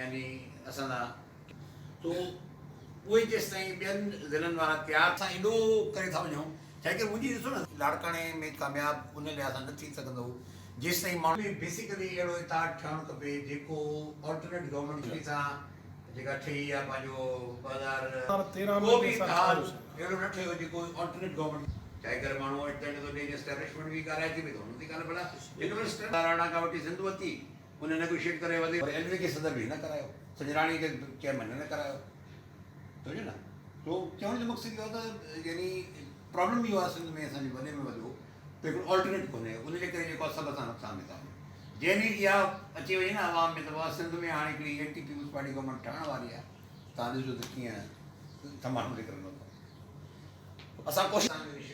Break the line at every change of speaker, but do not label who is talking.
यानी असांजा तो उहे जेसि ताईं ॿियनि ज़िलनि वारा तयारु सां एॾो करे था वञूं छा की मुंहिंजी ॾिसो न लाड़काणे में कामयाबु उन लिहाज़ सां न थी सघंदो जेसि ताईं माण्हू बेसिकली अहिड़ो इताद ठहणु खपे जेको ऑल्टरनेट गवर्नमेंट सां जेका ठही आहे पंहिंजो 2013 को बि इतिहाद अहिड़ो न ठहियो जेको ऑल्टरनेट गवर्नमेंट चाहे करे माण्हू एस्टेब्लिशमेंट बि कराए थी पई त हुन थी कान भला यूनिवर्सिटी राणा खां वठी सिंध वरिती उन नेगोशिएट करे वधे एलवी खे सदर बि न करायो सजराणी खे चेयरमैन न करायो सम्झो न तो चवण जो मक़सदु इहो आहे त यानी प्रॉब्लम इहो आहे सिंध में असांजे वॾे में वॾो त हिकिड़ो ऑल्टरनेट कोन्हे उनजे करे जेको सभु असां नुक़सान में था जंहिं ॾींहुं इहा अची वई न आवाम में त उहा सिंध में हाणे हिकिड़ी एंटी पीपुल्स पार्टी गवर्नमेंट ठहण वारी आहे तव्हां ॾिसो त कीअं तमामु निकिरंदो असां कोशिशि